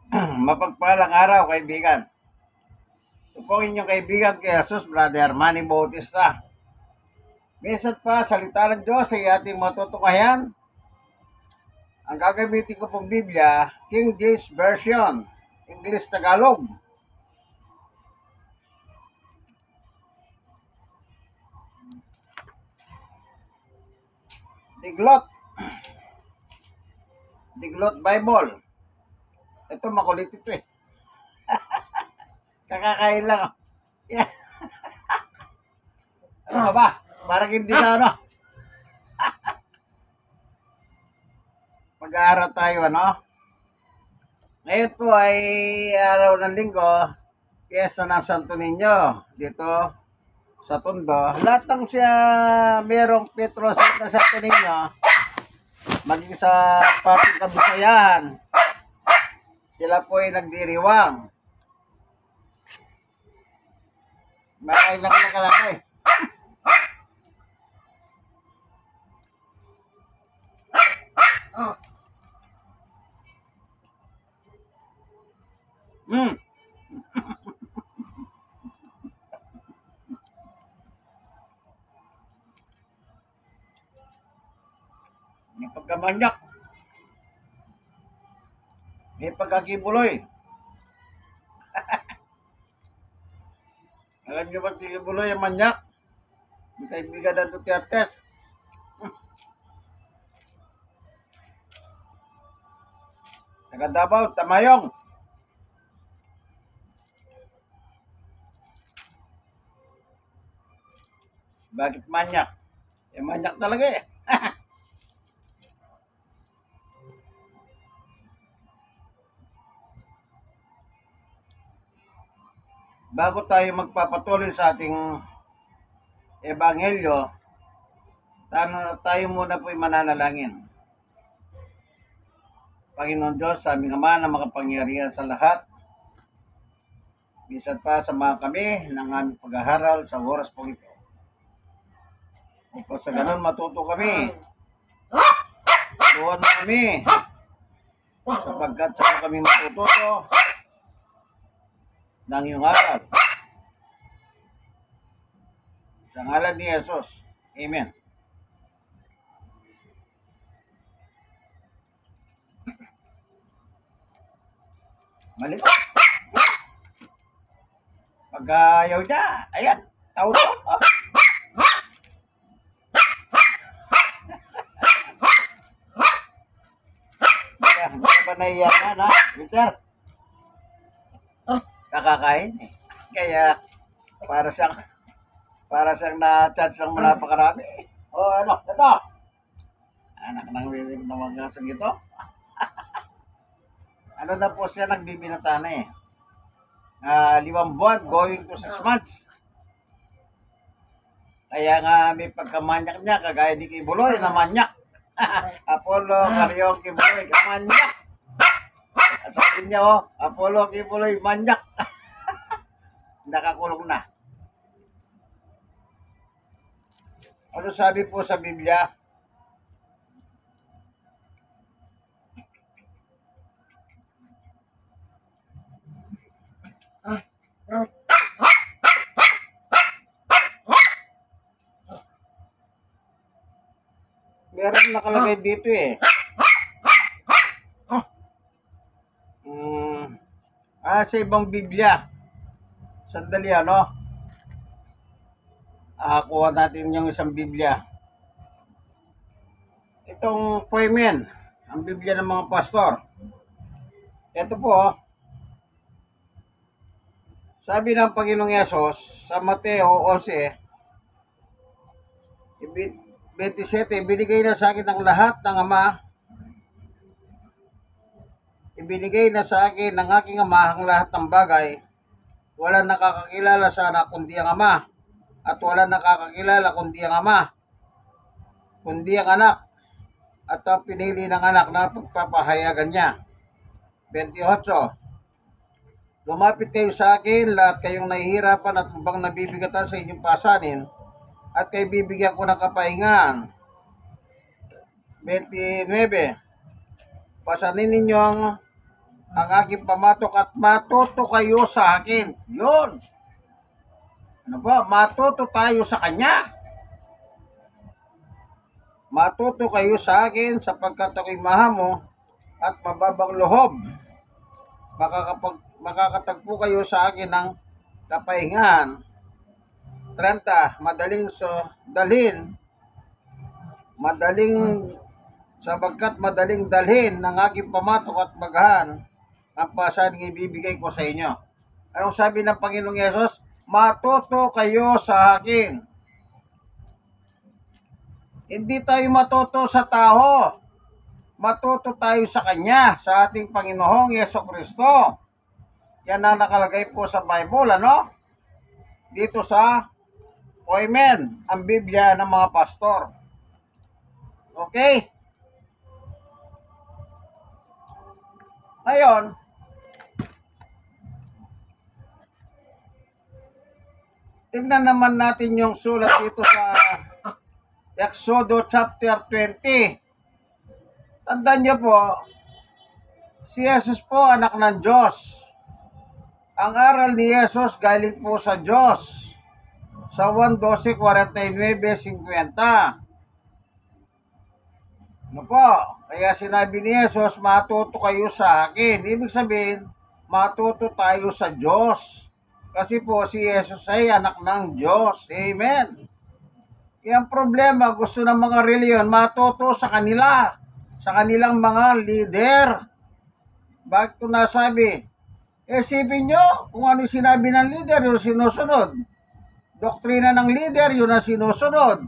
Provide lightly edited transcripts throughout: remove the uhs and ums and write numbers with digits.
Mapagpalang araw, kaibigan. Ito po ang inyong kaibigan kay Jesus, Brother Manny Bautista. Minsan pa, salita ng Diyos ay ating matutukayan. Ang gagamitin ko pong Biblia, King James Version, English Tagalog. Diglot. Diglot Bible. Ito, makulit ito eh. Kakakain lang. Yeah. Ano ba? Parang hindi na ano. Mag-aaral tayo, ano? Ngayon po ay araw ng linggo, Fiesta ng Santo Niño dito sa Tondo. Lahat ng siya merong Petro sa Santo Niño, maging sa Papit Kabisayan, sila po ay nagdiriwang. Makailang ka lang eh. May pagkamanyak. May pagkakibuloy. Alam niyo ba kibuloy ang manyak? May kaibigan na ito tiyates. Taga Davao, Tamayong. Bakit manyak? Eh, manyak talaga eh. Bago tayo magpapatuloy sa ating ebanghelyo, tayo muna po'y mananalangin. Panginoon Diyos, sa aming Ama na makapangyarihan sa lahat, minsan pa samahan kami ng aming pag-aaral sa oras po ito. Upang sa ganun matuto kami. Turuan mo kami. Sapagkat sa kami matututo ng iyong aral. Sa ngalan ni Jesus. Amen. Mali. Pag-ayaw niya. Ayan. Tao to. Oh. Hindi ba naiyan na, Peter? Nakakain eh. Kaya para siyang na-charge ng napakarami. O ano, ito. Anak ng wiwig na mga gasang ito. Ano na po siya nagbibinata na eh. 5 buwan going to 6 months. Kaya nga may pagkamanyak niya, kagaya ni Kibuloy na manyak. Apollo, Karyong, Kibuloy, manyak. Sabi niya oh, Apollo, Kibuloy, manyak. Nakakulong na. Ano sabi po sa Biblia? Meron nakalagay dito eh. Sa ibang Biblia. Sandali ano. Kuha natin yung isang Biblia. Itong Poemen, ang Biblia ng mga pastor. Ito po, sabi ng Panginoong Yesus sa Mateo 11:27, ibinigay na sa akin ang lahat ng Ama. Ibinigay na sa akin ng aking Ama ang lahat ng bagay. Walang nakakakilala sa anak kundi ang Ama. At walang nakakakilala kundi ang Ama, kundi ang anak. At ang pinili ng anak na pagpapahayagan niya. 28. Lumapit kayo sa akin, lahat kayong nahihirapan at bang nabibigatan sa inyong pasanin, at kayo bibigyan ko ng kapahingan. 29. Pasanin ninyo ang ang aking pamatok at matuto kayo sa akin. Yun. Ano ba? Matuto tayo sa Kanya. Matuto kayo sa akin sapagkat ako'y mahamo at mababang loob. Makakatagpo kayo sa akin ng kapahingahan. 30, madaling dalhin ng aking pamatok at bagahan ang pasaning ibibigay ko sa inyo. Anong sabi ng Panginoong Yesus? Matuto kayo sa akin. Hindi tayo matuto sa tao. Matuto tayo sa Kanya, sa ating Panginoong Yeso Kristo. Yan ang nakalagay po sa Bible, ano? Dito sa Oimen, ang Biblia ng mga pastor. Okay? Ngayon, tingnan naman natin yung sulat dito sa Exodo chapter 20. Tandaan niyo po, si Jesus po anak ng Diyos. Ang aral ni Jesus galing po sa Diyos. Sa 1:12:49-50. Ano po? Kaya sinabi ni Jesus, matuto kayo sa akin. Ibig sabihin, matuto tayo sa Diyos. Kasi po si Jesus ay anak ng Diyos. Amen. Kaya ang problema, gusto ng mga reliyon matuto sa kanila, sa kanilang mga leader. Bakit ko nasabi? Isipin nyo, kung ano sinabi ng leader, yung sinusunod. Doktrina ng leader, yun ang sinusunod.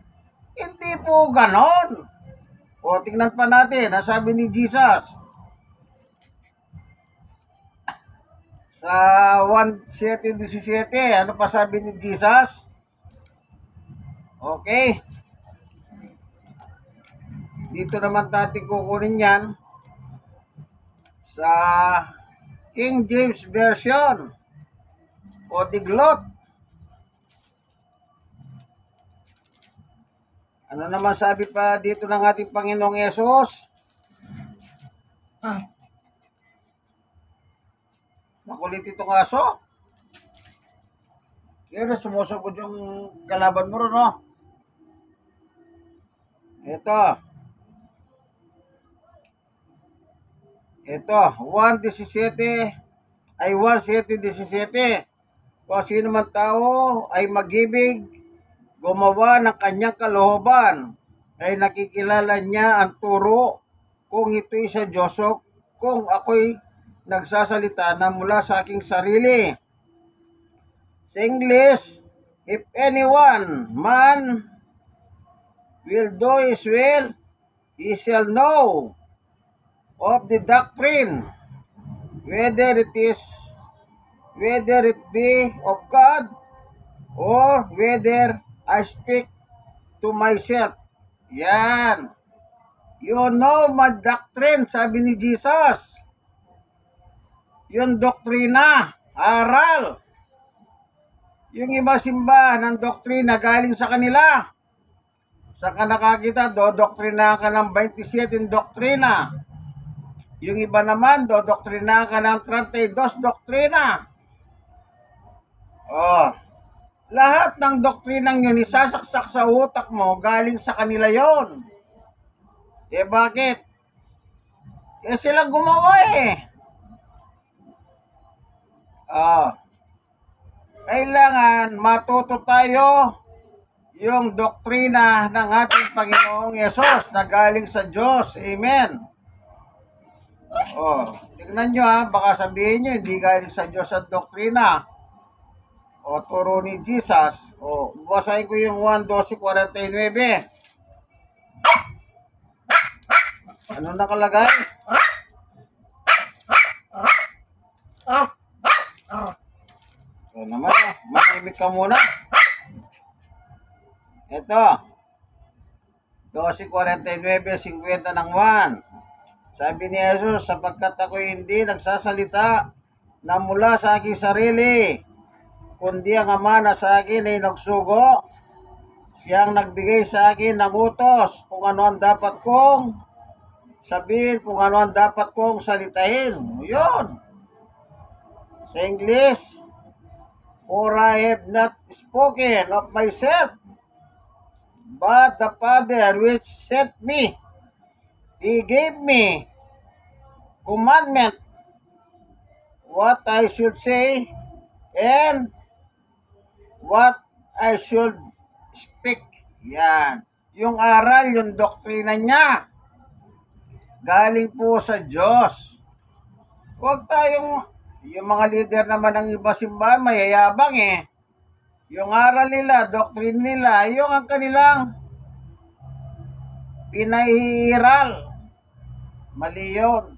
Hindi po ganon. O, tingnan pa natin, ang sabi ni Jesus. Sa 1:17, ano pa sabi ni Jesus? Okay. Dito naman natin kukunin yan sa King James Version o Diglot. Ano naman sabi pa dito ng ating Panginoong Yesus? Makulit itong aso. Kaya sumusugod yung kalaban mo ron, no? Ito, 1:17 ay 1:17. Kung sino man tao ay mag-ibig, gumawa ng kanyang kalooban, ay nakikilala niya ang turo kung ito'y sa Diyos o kung ako'y nagsasalita na mula sa aking sarili. Sa English, if anyone man will do his will, he shall know of the doctrine, whether it be of God or whether I speak to myself. Yan. You know my doctrine, sabi ni Jesus. Yung doktrina, aral. Yung iba simba ng doktrina galing sa kanila. Sa ka nakakita, doktrina ka ng 27 doktrina. Yung iba naman, doktrina ka ng 32 doktrina. Oh. Lahat ng doktrinang yun, isasaksak sa utak mo, galing sa kanila yon. Eh bakit? Eh sila gumawa eh. Kailangan matuto tayo yung doktrina ng ating Panginoong Yesus na galing sa Diyos. Amen. Tignan nyo ha, baka sabihin nyo, hindi galing sa Diyos ang doktrina o turo ni Jesus. Basahin ko yung 1:12:49. Ano nakalagay? Naman, manimik ka muna. Ito, 12:49-50 ng 1. Sabi ni Jesus, sapagkat ako hindi nagsasalita na mula sa aking sarili, kundi ang Ama na sa akin ay nagsugo, siyang nagbigay sa akin ng utos kung ano ang dapat kong sabihin kung ano ang dapat kong salitain. Yun. Sa English, for I have not spoken of myself, but the Father which sent me, He gave me commandment what I should say and what I should speak. Yan. Yung aral, yung doktrina niya, galing po sa Diyos. Huwag tayong, yung mga leader naman ng iba simbahan, mayayabang eh. Yung aral nila, doctrine nila, yung ang kanilang pinairal. Mali yun.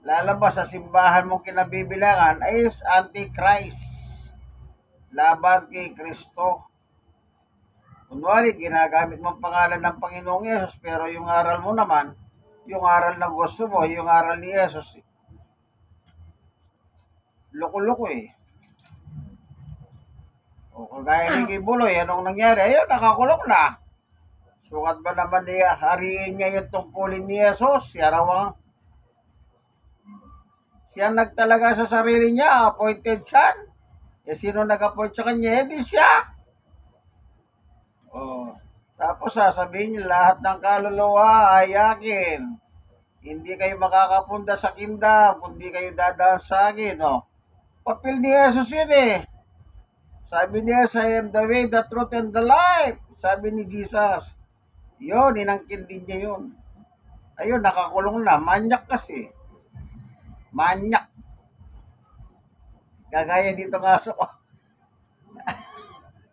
Lalabas sa simbahan mong kinabibilangan ay Antichrist. Laban kay Kristo. Kunwari, ginagamit mong pangalan ng Panginoong Yesus, pero yung aral mo naman, yung aral na gusto mo, yung aral ni Yesus, loko-loko eh. O kagaya ni Kibuloy, anong nangyari? Ayun, nakakulong na. Sukat ba naman niya, hariin niya yung tungkulin ni Yesus? Siya nagtalaga sa sarili niya, appointed son. Eh, sino nag-appoint sa kanya? Hindi siya. Oh. Tapos sasabihin niya, lahat ng kaluluwa ay akin. Hindi kayo makakapunda sa kingdom, kundi kayo dadaan sa akin. Oh. Papel ni Jesus yun eh. Sabi niya, I am the way, the truth, and the life. Sabi ni Jesus. Yun, inangkin din niya yun. Ayun, nakakulong na. Manyak kasi. Manyak. Gagaya dito nga so.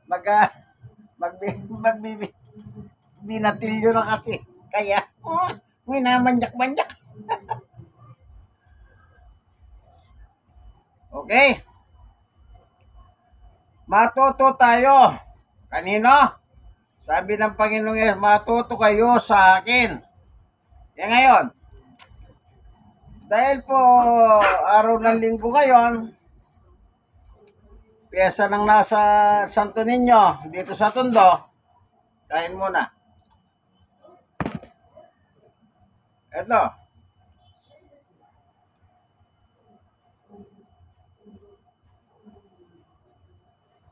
mag binatilyo na kasi. Kaya, minamanyak-manyak. Okay. Matuto tayo. Kanino? Sabi ng Panginoong Yesus, matuto kayo sa akin. Yan ngayon. Dahil po araw ng linggo ngayon, piyesa ng nasa Santo Niño, dito sa Tondo, kain muna. Ito.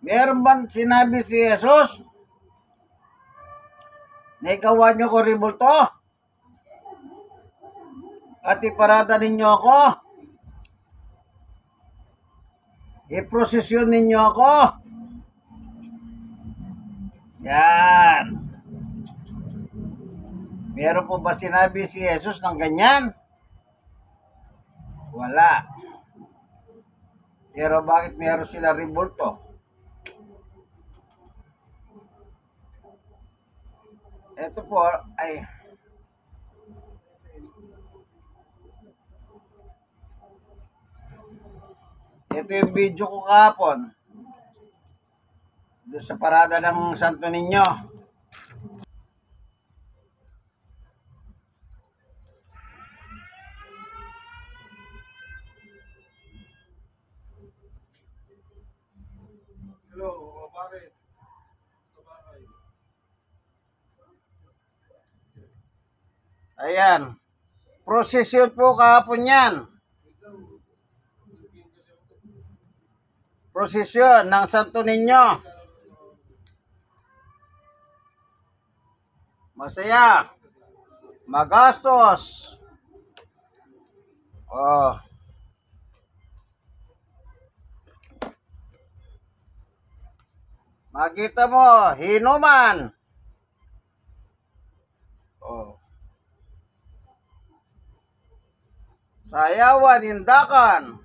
Meron bang sinabi si Jesus na ikawan nyo ko ribulto? At iparada ninyo ako? I-prosesyon ninyo ako? Yan. Meron po ba sinabi si Jesus ng ganyan? Wala. Pero bakit meron sila ribulto? Ito po ay ito yung video ko kahapon doon sa parada ng Santo Niño. Hello, bakit? Ayan. Prosesyon po kahapon yan. Prosesyon ng Santo Niño. Masaya. Magastos. Oh. Makita mo, hinuman. Oh. Sayawan, hindakan.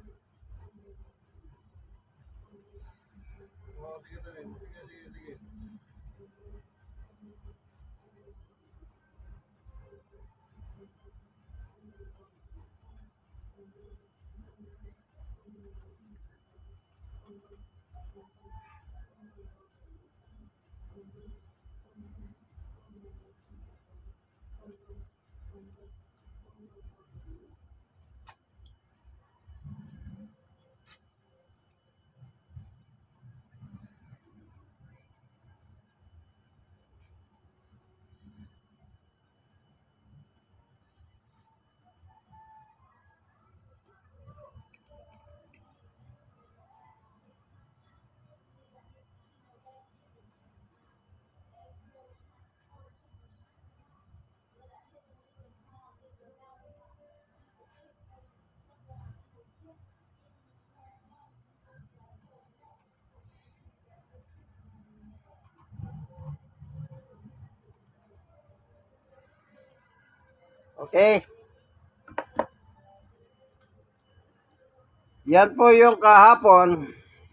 Okay? Yan po yung kahapon.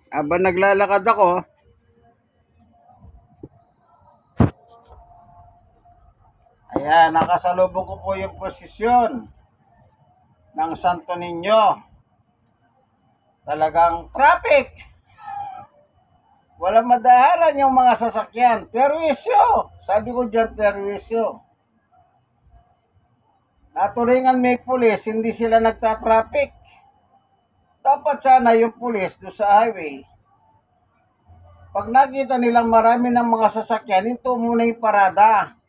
Habang naglalakad ako, ayan, nakasalubong ko po yung posisyon ng Santo Niño. Talagang traffic. Walang madahalan yung mga sasakyan. Perwisyo. Sabi ko dyan, perwisyo. Naturingan may pulis, hindi sila nagtatraffic. Dapat sana yung pulis doon sa highway, pag nakita nilang marami ng mga sasakyan, hinto muna yung parada.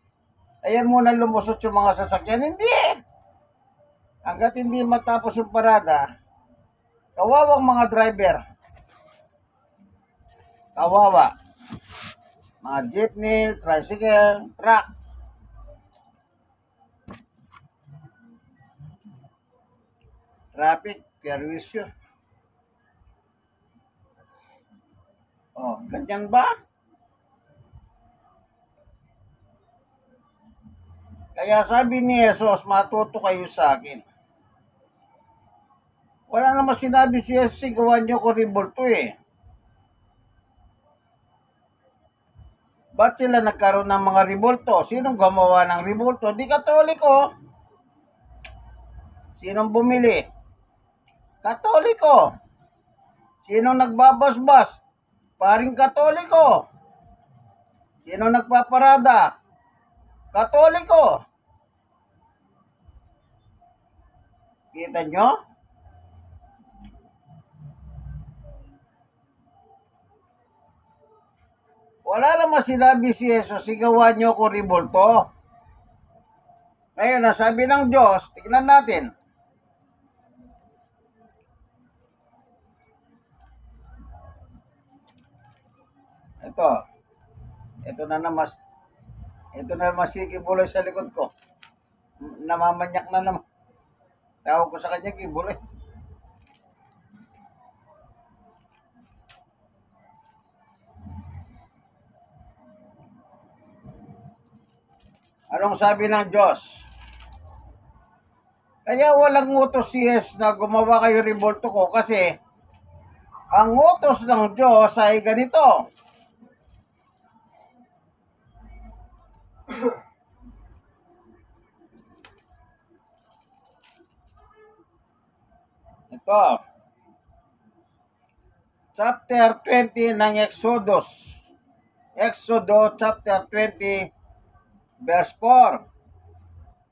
Ayan muna lumusot yung mga sasakyan. Hindi. Hanggat hindi matapos yung parada, kawawang mga driver. Kawawa. Mga jeepney, tricycle, truck. Traffic, perwisyo. Oh, ganyan ba? Kaya sabi ni Jesus, matuto kayo sa akin. Wala naman sinabi si Jesus, gawan nyo ko ribulto eh. Ba't sila nagkaroon ng mga ribulto? Sinong gumawa ng ribulto? Di Katoliko. Sinong bumili? Katoliko. Sinong nagbabasbas? Paring Katoliko. Sinong nagpaparada? Katoliko. Kita nyo? Wala naman sinabi si Jesus, sigawan nyo ko ribulto. Ngayon, nasabi ng Diyos, tignan natin. Ito na naman, kibuloy sa likod ko. Namamanyak na naman. Tawag ko sa kanya, kibuloy. Anong sabi ng Diyos? Kaya walang utos si Jesus na gumawa kayo ribulto ko kasi ang utos ng Diyos ay ganito. Ito. Chapter 20 ng Exodus. Exodus chapter 20 verse 4.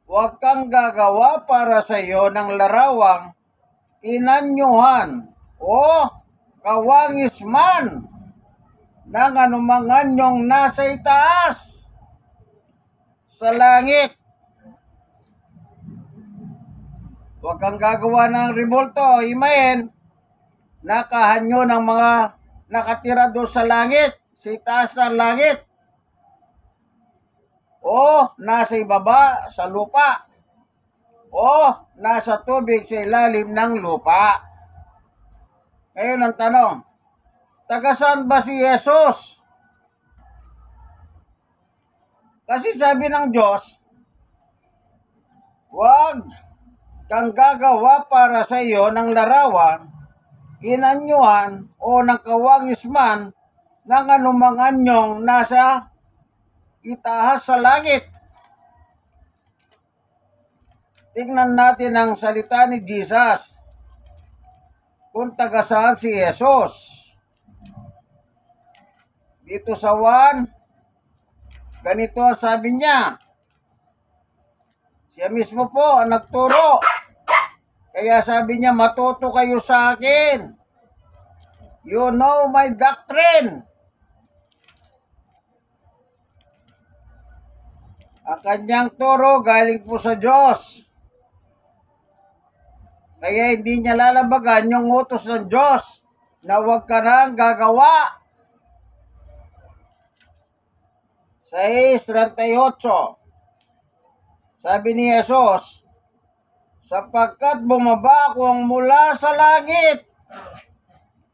Huwag kang gagawa para sa iyo ng larawang inanyuhan o kawangisman ng anumang anyong nasa itaas sa langit. Huwag kang gagawa ng ribulto, imayin, nakahanyo ng mga nakatira doon sa langit, sa itaas ng langit. O nasa ibaba sa lupa, o nasa tubig sa ilalim ng lupa. Ngayon ang tanong, taga saan ba si Jesus? Kasi sabi ng Diyos, huwag kang gagawa para sa iyo ng larawan, inanyuhan o ng kawangisman ng anumang anyong nasa itaas sa langit. Tingnan natin ang salita ni Jesus kung taga saan si Jesus. Dito sa 1, ganito ang sabi niya. Siya mismo po ang nagturo. Kaya sabi niya, matuto kayo sa akin. You know my doctrine. Ang kanyang turo galing po sa Diyos. Kaya hindi niya lalabagan yung utos ng Diyos na huwag ka nang gagawa. 6:38. Sabi ni Jesus, sapagkat bumaba akong mula sa langit.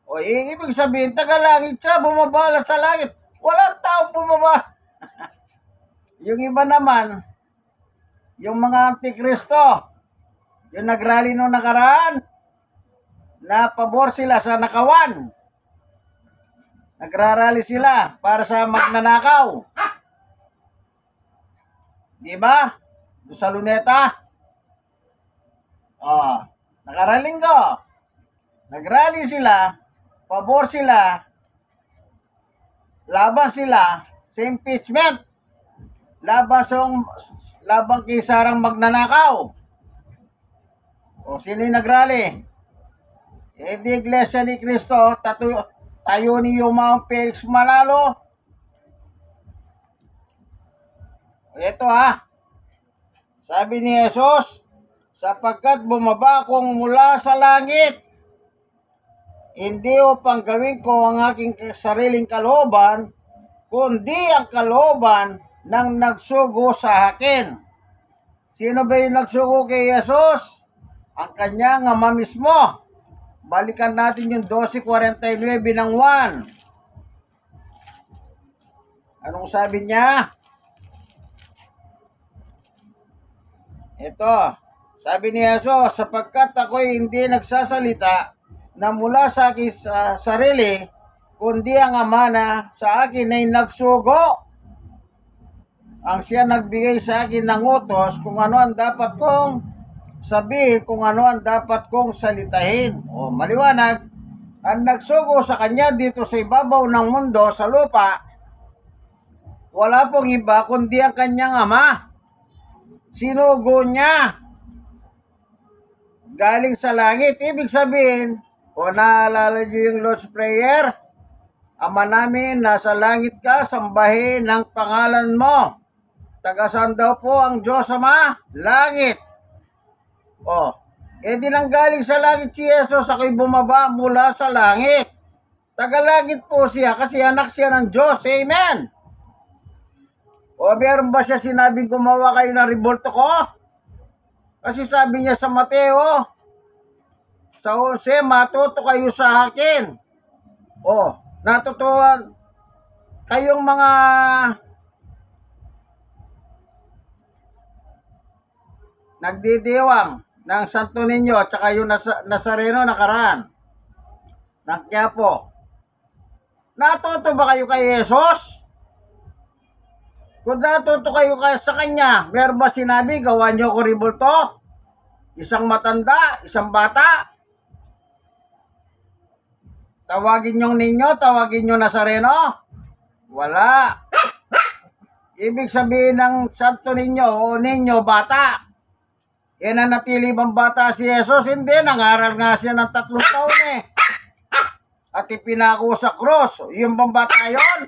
O ibig sabihin, taga-langit siya, bumaba sa langit. Walang taong bumaba. Yung iba naman, Yung mga antikristo, yung nagrally nung nakaraan, na pabor sila sa nakawan. Nagrarally sila para sa magnanakaw. Di ba? Doon sa Luneta. Oh, nakaraling ko. Nagrally sila, pabor sila, laban sila sa impeachment. Laban kay Sarang magnanakaw. O sino yung nagrally? Di Iglesia ni Cristo, tayo ni Yumao Felix Malalo. Ito sabi ni Jesus, sapagkat bumaba akong mula sa langit, hindi upang gawin ko ang aking sariling kalooban, kundi ang kalooban ng nagsugo sa akin. Sino ba yung nagsugo kay Jesus? Ang kanyang ama mismo. Balikan natin yung 12:49 ng 1. Anong sabi niya? Ito, sabi ni Jesus, sapagkat ako'y hindi nagsasalita na mula sa aking sarili, kundi ang ama na sa akin ay nagsugo. Ang siya nagbigay sa akin ng utos kung ano ang dapat kong sabihin, kung ano ang dapat kong salitahin. O maliwanag, ang nagsugo sa kanya dito sa ibabaw ng mundo, sa lupa, wala pong iba kundi ang kanyang ama. Sinugo niya galing sa langit. Ibig sabihin, o naalala niyo yung Lord's Prayer? Ama namin, nasa langit ka, sambahin ang pangalan mo. Taga-saan daw po ang Diyos Ama? Langit. Di nang galing sa langit si Jesus, ako'y bumaba mula sa langit. Taga-langit po siya kasi anak siya ng Diyos. Amen. Meron ba siya sinabing gumawa kayo ng revolto ko? Kasi sabi niya sa Mateo, sa 11, matuto kayo sa akin. Natutuhan kayong mga nagdidiwang ng Santo Niño at saka yung Nazareno nakaraan ng Quiapo. Natuto ba kayo kay Jesus? Kung natuto kayo sa kanya, meron ba sinabi, gawa niyo ko revolto? Isang matanda, isang bata? Tawagin niyo ninyo, tawagin niyo Nazareno? Wala. Ibig sabihin ng Santo Niño o Niño, bata. Nanatili bang bata si Jesus? Hindi, nangaral nga siya ng 3 taon At ipinako sa cross. Yung bang bata yun?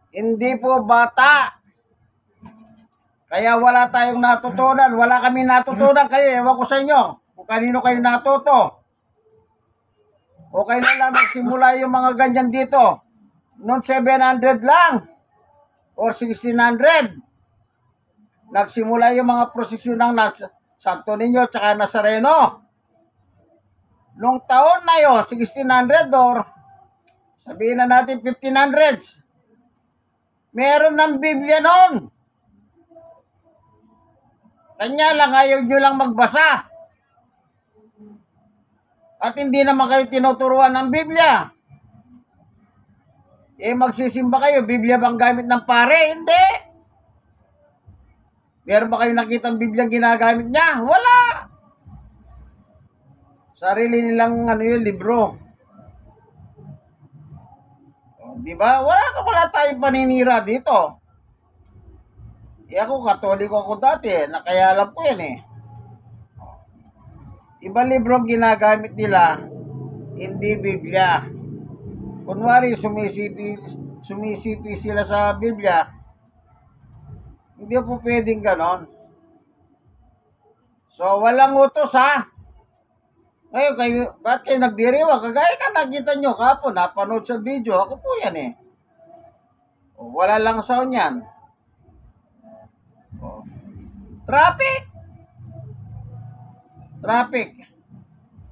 Hindi po bata. Kaya wala tayong natutunan. Wala kami natutunan kayo. Ewan ko sa inyo kung kanino kayo natuto. O kailan lang magsimula yung mga ganyan dito? Noong 700 lang. Or 1600. Nagsimula yung mga prosesyon ng Santo Niño at saka Nazareno. Noong taon na yun, 1600 or sabihin na natin 1500s. Meron ng Biblia noon. Kanya lang, ayaw nyo lang magbasa. At hindi naman kayo tinuturuan ng Biblia. Magsisimba kayo, Biblia bang gamit ng pare? Hindi. Meron ba kayo nakita ang Biblia ginagamit niya? Wala. Sarili nilang libro. Di ba? Wala tayong paninira dito. Ako, Katoliko ako dati. Kaya alam ko yan Ibang libro ginagamit nila, hindi Biblia. Kunwari, sumisipi sila sa Biblia. Hindi po pwedeng ganon. So, walang utos Ngayon, ba't kayo nagdiriwa? Kagaya na nakita nyo kapon, napanood sa video. Ako po yan wala lang sound yan. Traffic.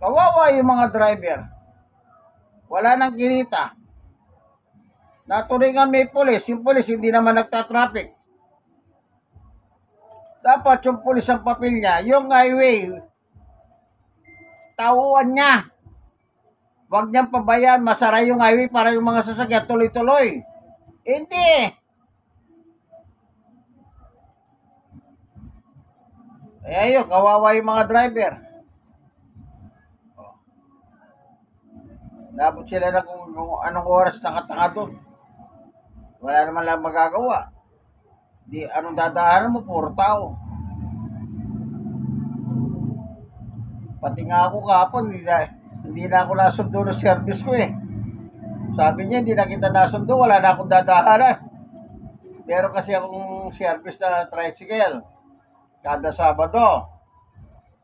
Kawawa yung mga driver. Wala nang kinita. Naturingan may pulis. Yung pulis hindi naman nagta-traffic. Dapat yung pulis ang papel niya, yung highway, tauan niya. Huwag niyang pabayaan, masara yung highway para yung mga sasakyan tuloy-tuloy. Hindi. Eh ayun, kawawa yung mga driver. Dapat sila na kung anong oras nakatanga doon. Wala naman lang magagawa. Di, anong dadahanan mo, puro tao. Pati nga ako kahapon, hindi na ako nasundo ng service ko eh. Sabi niya, hindi na kita nasundo, wala na akong dadahanan. Meron kasi akong service na tricycle. Kada Sabado.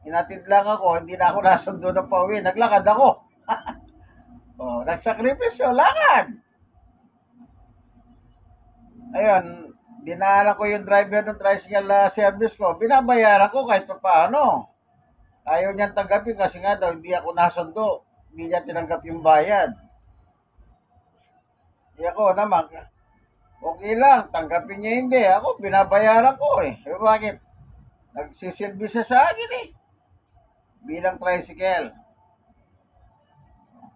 Inatid lang ako, hindi na ako nasundo ng pauwi. Naglakad ako. Nagsakripisyo, lakad. Ayun, dinala ko yung driver ng tricycle na service ko. Binabayaran ko kahit pa paano. Ayaw niyang tanggapin kasi nga daw hindi ako nasundo. Hindi niya tinanggap yung bayad. Di ako naman, okay lang, tanggapin niya hindi. Ako, binabayaran ko eh. E bakit? Nagsisilbi siya sa akin eh. Bilang tricycle.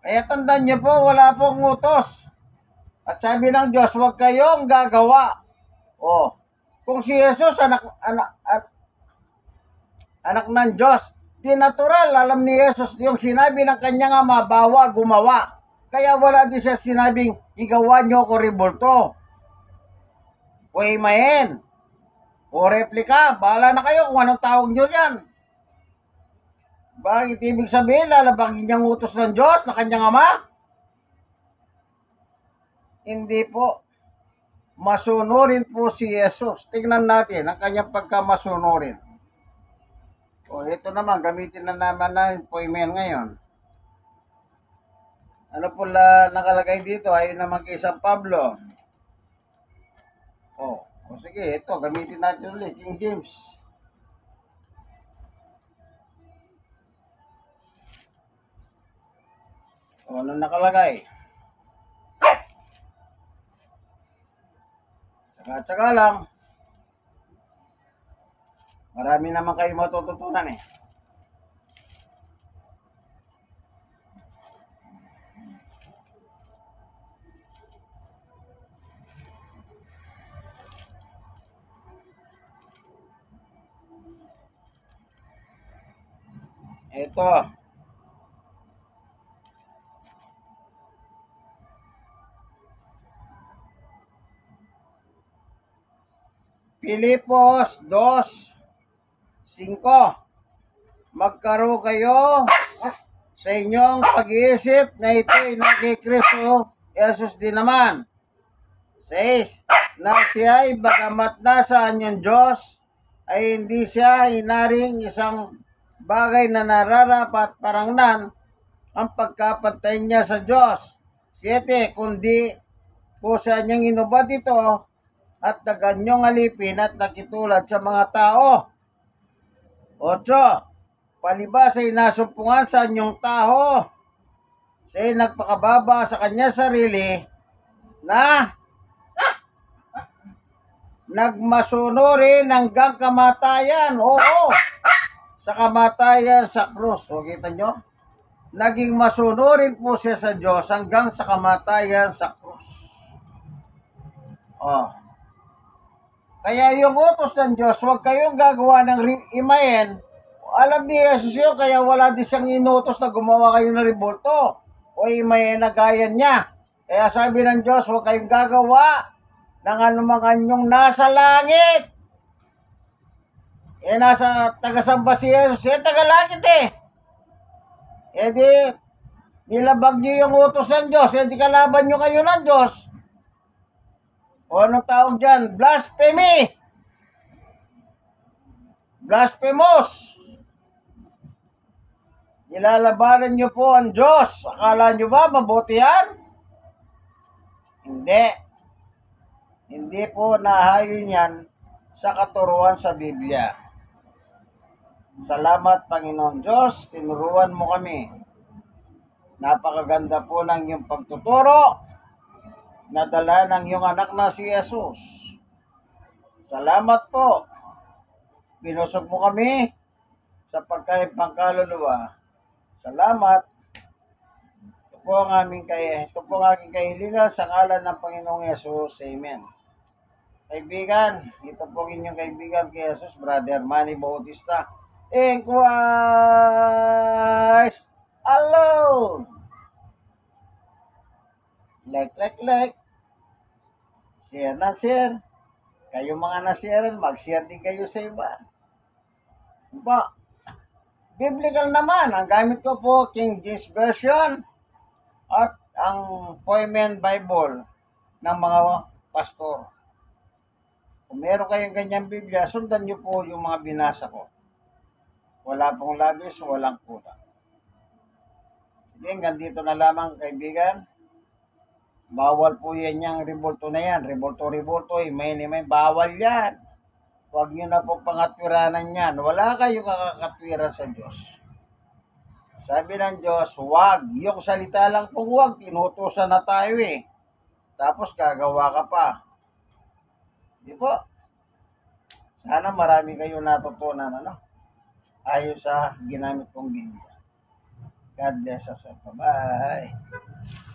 Kaya tandaan niyo po, wala pong utos. At sabi ng Diyos, huwag kayong gagawa. Kung si Jesus, anak ng Diyos, di natural, alam ni Jesus, yung sinabi ng kanyang ama, bawal gumawa. Kaya wala din siya sinabing, igawa niyo ko ribulto. O imayin. O replika, bahala na kayo kung anong tawag niyo yan. Bakit ibig sabihin, lalabagin niyang utos ng Diyos na kanyang ama? Hindi po. Masunurin po si Jesus. Tingnan natin ang kanyang pagkamasunurin. Ito naman, gamitin na naman na po email ngayon. Ano po nakalagay dito? Ayun naman kay San Pablo. Sige, ito, gamitin natin ulit. King James. Ano nakalagay? Tsaka lang. Marami naman kayo matututunan eh. Ito. Pilipos 2:5. Magkaroon kayo sa inyong pag-iisip na ito'y kay Kristo Jesus din naman. 6. Na siya ay bagamat nasa anyong Diyos, ay hindi siya inaring isang bagay na nararapat parangnan ang pagkapantay niya sa Diyos. 7. Kundi po sa niyang inubad ito at naganyong alipin at nakitulad sa mga tao. 8. Palibas ay nasumpungan sa anyong tao. Siya'y nagpakababa sa kanya sarili na nagmasunurin hanggang kamatayan. Sa kamatayan sa krus. Kita nyo? Naging masunurin po siya sa Diyos hanggang sa kamatayan sa krus. Kaya yung utos ng Diyos, huwag kayong gagawa ng imayen. Alam ni Jesus yun, kaya wala din siyang inutos na gumawa kayo ng ribulto o imayen na gaya niya. Kaya sabi ng Diyos, huwag kayong gagawa ng anumang anyong nasa langit. Nasa tagasamba si Jesus, tagalangit eh. Di, nilabag niyo yung utos ng Diyos, di kalaban niyo kayo ng Diyos. Anong tawag dyan? Blasphemy! Blasphemous! Nilalabanan niyo po ang Diyos. Akala niyo ba mabuti yan? Hindi. Hindi po nahayon yan sa katuruan sa Biblia. Salamat, Panginoon Diyos. Tinuruan mo kami. Napakaganda po ng iyong pagtuturo. Nadala ng iyong anak na si Jesus. Salamat po. Binusog mo kami sa pagkain pangkaluluwa. Salamat. Ito po ang aking kahilingan sa ngalan ng Panginoong Yesus. Amen. Kaibigan, ito po ang inyong kaibigan kay Jesus, Brother Manny Bautista. In Christ alone. Like. Share na share. Kayo mga na-share, mag-share din kayo sa iba. Po, biblical naman. Ang gamit ko po, King James Version at ang Poimen Bible ng mga pastor. Kung meron kayong ganyang Biblia, sundan nyo po yung mga binasa ko. Wala pong labis, walang kulang. Sige, hanggang dito na lamang kaibigan. Bawal po yan yung revolto na yan. Revolto, may bawal yan. Huwag nyo na po pangatwiranan yan. Wala kayong kakakatwiran sa Diyos. Sabi ng Diyos, huwag. Yung salita lang po huwag. Tinutusan na tayo eh. Tapos gagawa ka pa. Di po? Sana marami kayong natutunan, ayon sa ginamit kong Biblia. God bless us all. Bye-bye.